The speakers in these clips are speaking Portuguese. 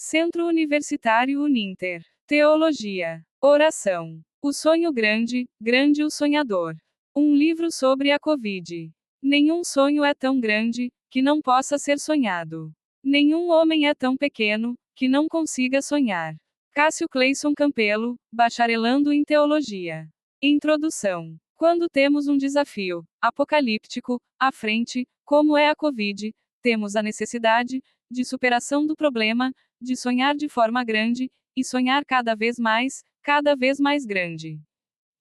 Centro Universitário Uninter. Teologia. Oração. O sonho grande, grande o sonhador. Um livro sobre a Covid. Nenhum sonho é tão grande, que não possa ser sonhado. Nenhum homem é tão pequeno, que não consiga sonhar. Cássio Cleison Campelo, bacharelando em Teologia. Introdução. Quando temos um desafio apocalíptico à frente, como é a Covid, temos a necessidade de superação do problema, de sonhar de forma grande, e sonhar cada vez mais grande.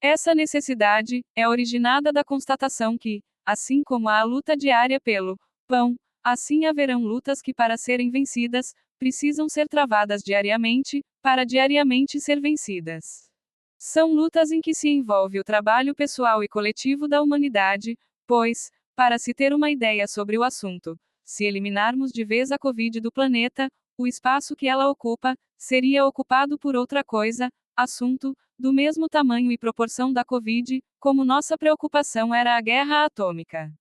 Essa necessidade é originada da constatação que, assim como há a luta diária pelo pão, assim haverão lutas que, para serem vencidas, precisam ser travadas diariamente, para diariamente ser vencidas. São lutas em que se envolve o trabalho pessoal e coletivo da humanidade, pois, para se ter uma ideia sobre o assunto, se eliminarmos de vez a Covid do planeta, o espaço que ela ocupa seria ocupado por outra coisa, assunto, do mesmo tamanho e proporção da Covid, como nossa preocupação era a guerra atômica.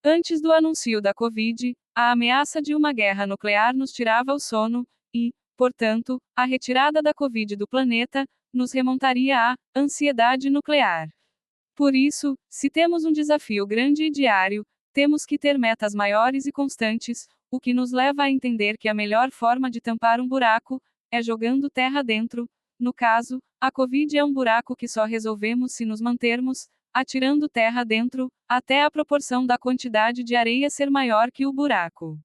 Antes do anúncio da Covid, a ameaça de uma guerra nuclear nos tirava o sono, e, portanto, a retirada da Covid do planeta nos remontaria à ansiedade nuclear. Por isso, se temos um desafio grande e diário, temos que ter metas maiores e constantes, o que nos leva a entender que a melhor forma de tampar um buraco é jogando terra dentro. No caso, a Covid é um buraco que só resolvemos se nos mantermos atirando terra dentro, até a proporção da quantidade de areia ser maior que o buraco.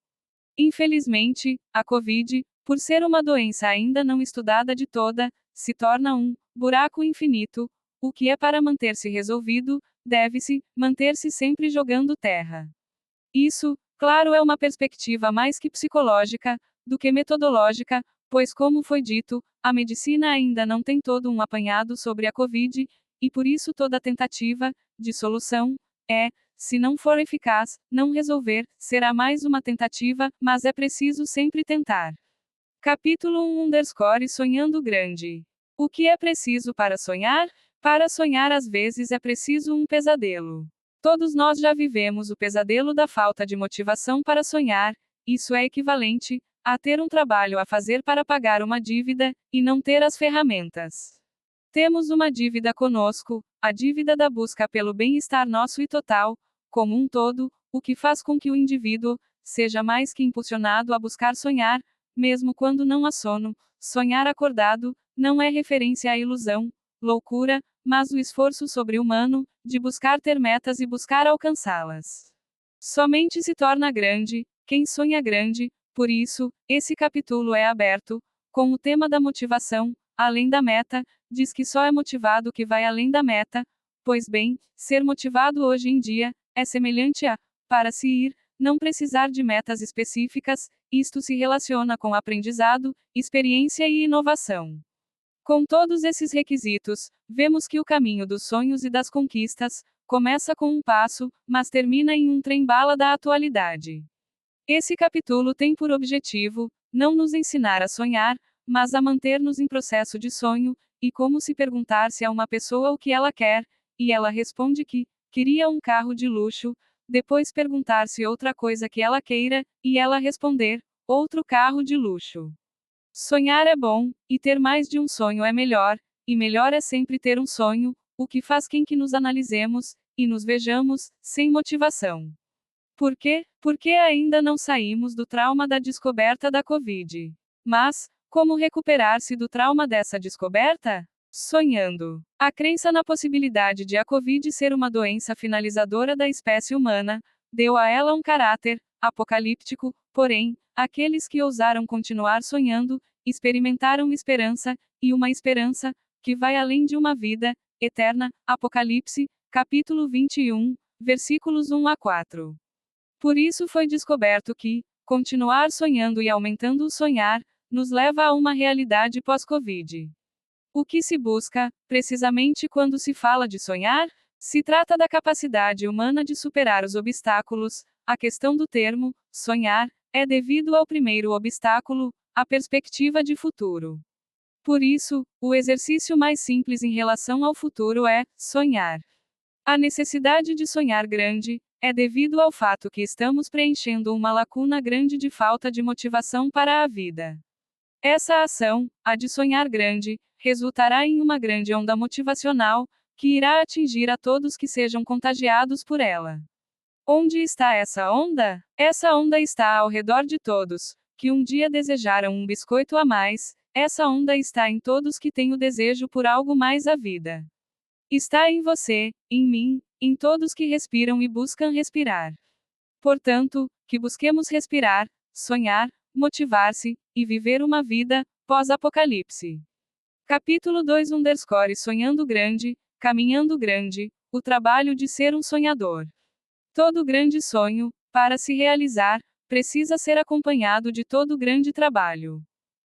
Infelizmente, a Covid, por ser uma doença ainda não estudada de toda, se torna um buraco infinito. O que é para manter-se resolvido, deve-se manter-se sempre jogando terra. Isso, claro, é uma perspectiva mais que psicológica do que metodológica, pois, como foi dito, a medicina ainda não tem todo um apanhado sobre a Covid, e por isso toda tentativa de solução é, se não for eficaz, não resolver, será mais uma tentativa, mas é preciso sempre tentar. Capítulo 1 _ Sonhando Grande. O que é preciso para sonhar? Para sonhar às vezes é preciso um pesadelo. Todos nós já vivemos o pesadelo da falta de motivação para sonhar, isso é equivalente a ter um trabalho a fazer para pagar uma dívida, e não ter as ferramentas. Temos uma dívida conosco, a dívida da busca pelo bem-estar nosso e total, como um todo, o que faz com que o indivíduo seja mais que impulsionado a buscar sonhar, mesmo quando não há sono. Sonhar acordado não é referência à ilusão, loucura, mas o esforço sobre-humano de buscar ter metas e buscar alcançá-las. Somente se torna grande quem sonha grande, por isso, esse capítulo é aberto com o tema da motivação, além da meta, diz que só é motivado que vai além da meta. Pois bem, ser motivado hoje em dia é semelhante a, para se ir, não precisar de metas específicas. Isto se relaciona com aprendizado, experiência e inovação. Com todos esses requisitos, vemos que o caminho dos sonhos e das conquistas começa com um passo, mas termina em um trem-bala da atualidade. Esse capítulo tem por objetivo não nos ensinar a sonhar, mas a manter-nos em processo de sonho, e como se perguntar-se a uma pessoa o que ela quer, e ela responde que queria um carro de luxo, depois perguntar-se outra coisa que ela queira, e ela responder outro carro de luxo. Sonhar é bom, e ter mais de um sonho é melhor, e melhor é sempre ter um sonho, o que faz com que nos analisemos e nos vejamos sem motivação. Por quê? Porque ainda não saímos do trauma da descoberta da Covid. Mas, como recuperar-se do trauma dessa descoberta? Sonhando. A crença na possibilidade de a Covid ser uma doença finalizadora da espécie humana deu a ela um caráter apocalíptico, porém, aqueles que ousaram continuar sonhando experimentaram esperança, e uma esperança que vai além de uma vida eterna. Apocalipse, capítulo 21, versículos 1 a 4. Por isso foi descoberto que continuar sonhando e aumentando o sonhar nos leva a uma realidade pós-Covid. O que se busca, precisamente quando se fala de sonhar? Se trata da capacidade humana de superar os obstáculos. A questão do termo sonhar é devido ao primeiro obstáculo, a perspectiva de futuro. Por isso, o exercício mais simples em relação ao futuro é sonhar. A necessidade de sonhar grande é devido ao fato que estamos preenchendo uma lacuna grande de falta de motivação para a vida. Essa ação, a de sonhar grande, resultará em uma grande onda motivacional, que irá atingir a todos que sejam contagiados por ela. Onde está essa onda? Essa onda está ao redor de todos, que um dia desejaram um biscoito a mais, essa onda está em todos que têm o desejo por algo mais à vida. Está em você, em mim, em todos que respiram e buscam respirar. Portanto, que busquemos respirar, sonhar, motivar-se, e viver uma vida pós-apocalipse. Capítulo 2 Sonhando grande, caminhando grande, o trabalho de ser um sonhador. Todo grande sonho, para se realizar, precisa ser acompanhado de todo grande trabalho.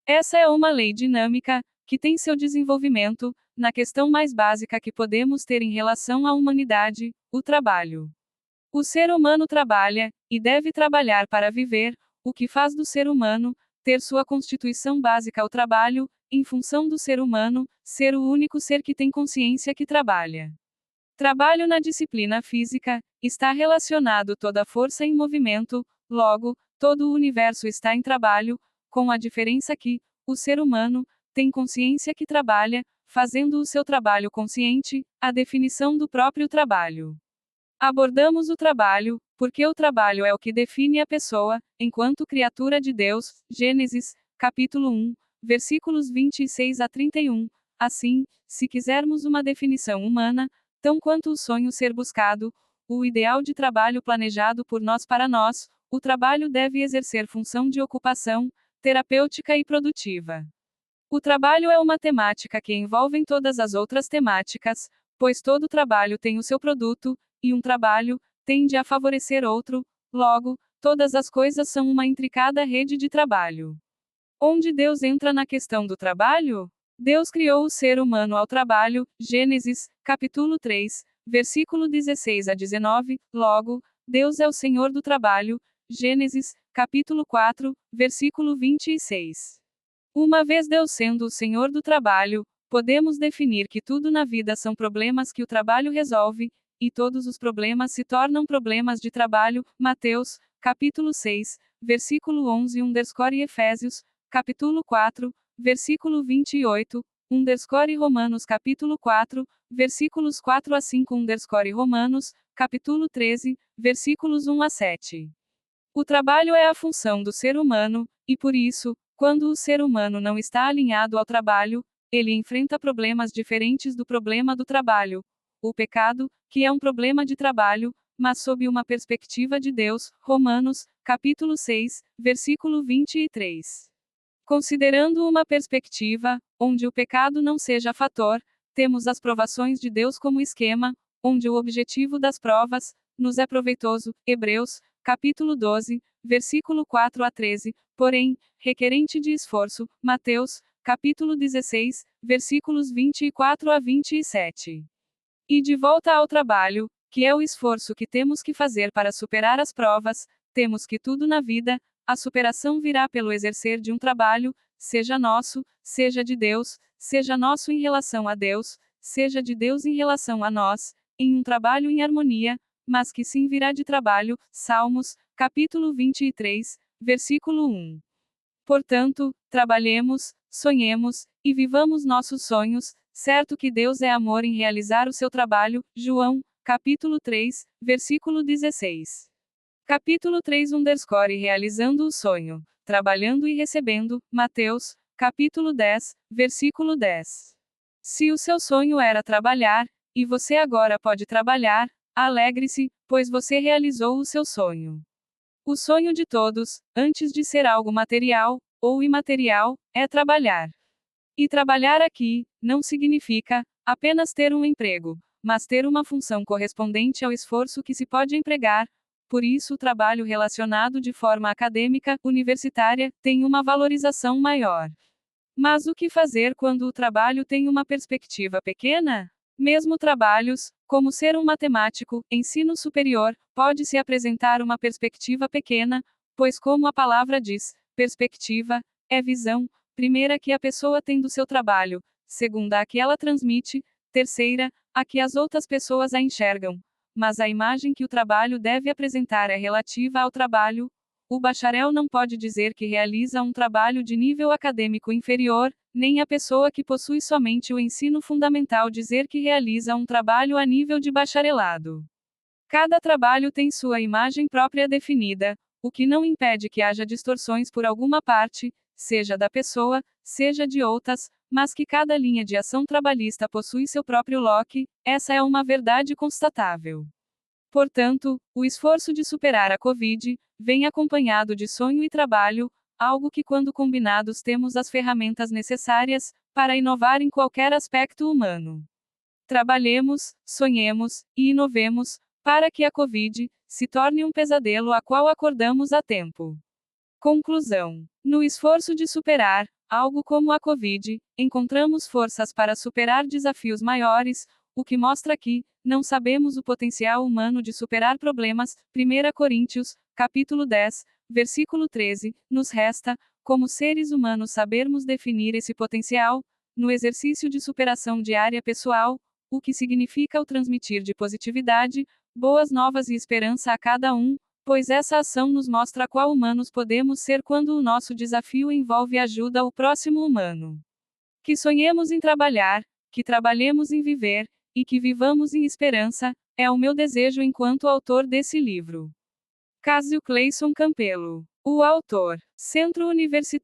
Essa é uma lei dinâmica, que tem seu desenvolvimento, na questão mais básica que podemos ter em relação à humanidade, o trabalho. O ser humano trabalha, e deve trabalhar para viver, o que faz do ser humano, ter sua constituição básica ao trabalho, em função do ser humano, ser o único ser que tem consciência que trabalha. Trabalho na disciplina física, está relacionado toda força em movimento, logo, todo o universo está em trabalho, com a diferença que, o ser humano, tem consciência que trabalha, fazendo o seu trabalho consciente, a definição do próprio trabalho. Abordamos o trabalho, porque o trabalho é o que define a pessoa, enquanto criatura de Deus, Gênesis, capítulo 1, versículos 26 a 31. Assim, se quisermos uma definição humana, tão quanto o sonho ser buscado, o ideal de trabalho planejado por nós para nós, o trabalho deve exercer função de ocupação, terapêutica e produtiva. O trabalho é uma temática que envolve todas as outras temáticas, pois todo trabalho tem o seu produto, e um trabalho tende a favorecer outro, logo, todas as coisas são uma intricada rede de trabalho. Onde Deus entra na questão do trabalho? Deus criou o ser humano ao trabalho, Gênesis, capítulo 3, versículo 16 a 19, logo, Deus é o Senhor do trabalho, Gênesis, capítulo 4, versículo 26. Uma vez Deus sendo o Senhor do trabalho, podemos definir que tudo na vida são problemas que o trabalho resolve, e todos os problemas se tornam problemas de trabalho, Mateus, capítulo 6, versículo 11 e Efésios, capítulo 4, versículo 28, Romanos capítulo 4, versículos 4 a 5 Romanos, capítulo 13, versículos 1 a 7. O trabalho é a função do ser humano, e por isso, quando o ser humano não está alinhado ao trabalho, ele enfrenta problemas diferentes do problema do trabalho. O pecado, que é um problema de trabalho, mas sob uma perspectiva de Deus, Romanos, capítulo 6, versículo 23. Considerando uma perspectiva, onde o pecado não seja fator, temos as provações de Deus como esquema, onde o objetivo das provas, nos é proveitoso, Hebreus, capítulo 12, versículo 4 a 13, porém, requerente de esforço, Mateus, capítulo 16, versículos 24 a 27. E de volta ao trabalho, que é o esforço que temos que fazer para superar as provas, temos que tudo na vida, a superação virá pelo exercer de um trabalho, seja nosso, seja de Deus, seja nosso em relação a Deus, seja de Deus em relação a nós, em um trabalho em harmonia, mas que sim virá de trabalho, Salmos, capítulo 23, versículo 1. Portanto, trabalhemos, sonhemos, e vivamos nossos sonhos, certo que Deus é amor em realizar o seu trabalho, João, capítulo 3, versículo 16. Capítulo 3 Realizando o sonho, trabalhando e recebendo, Mateus, capítulo 10, versículo 10. Se o seu sonho era trabalhar, e você agora pode trabalhar, alegre-se, pois você realizou o seu sonho. O sonho de todos, antes de ser algo material, ou imaterial, é trabalhar. E trabalhar aqui, não significa apenas ter um emprego, mas ter uma função correspondente ao esforço que se pode empregar. Por isso, o trabalho relacionado de forma acadêmica, universitária, tem uma valorização maior. Mas o que fazer quando o trabalho tem uma perspectiva pequena? Mesmo trabalhos, como ser um matemático, ensino superior, pode-se apresentar uma perspectiva pequena, pois, como a palavra diz, perspectiva é visão, primeira que a pessoa tem do seu trabalho, segunda a que ela transmite, terceira, a que as outras pessoas a enxergam. Mas a imagem que o trabalho deve apresentar é relativa ao trabalho. o bacharel não pode dizer que realiza um trabalho de nível acadêmico inferior, nem a pessoa que possui somente o ensino fundamental dizer que realiza um trabalho a nível de bacharelado. Cada trabalho tem sua imagem própria definida, o que não impede que haja distorções por alguma parte, seja da pessoa, seja de outras, mas que cada linha de ação trabalhista possui seu próprio loque, essa é uma verdade constatável. Portanto, o esforço de superar a Covid vem acompanhado de sonho e trabalho, algo que, quando combinados, temos as ferramentas necessárias para inovar em qualquer aspecto humano. Trabalhemos, sonhemos e inovemos para que a Covid se torne um pesadelo a qual acordamos a tempo. Conclusão: no esforço de superar algo como a Covid, encontramos forças para superar desafios maiores, o que mostra que não sabemos o potencial humano de superar problemas. 1 Coríntios, capítulo 10, versículo 13, nos resta, como seres humanos, sabermos definir esse potencial no exercício de superação diária pessoal, o que significa o transmitir de positividade, boas novas e esperança a cada um, pois essa ação nos mostra qual humanos podemos ser quando o nosso desafio envolve ajuda ao próximo humano. Que sonhemos em trabalhar, que trabalhemos em viver, e que vivamos em esperança, é o meu desejo enquanto autor desse livro. Cássio Cleison Campelo. O autor. Centro Universitário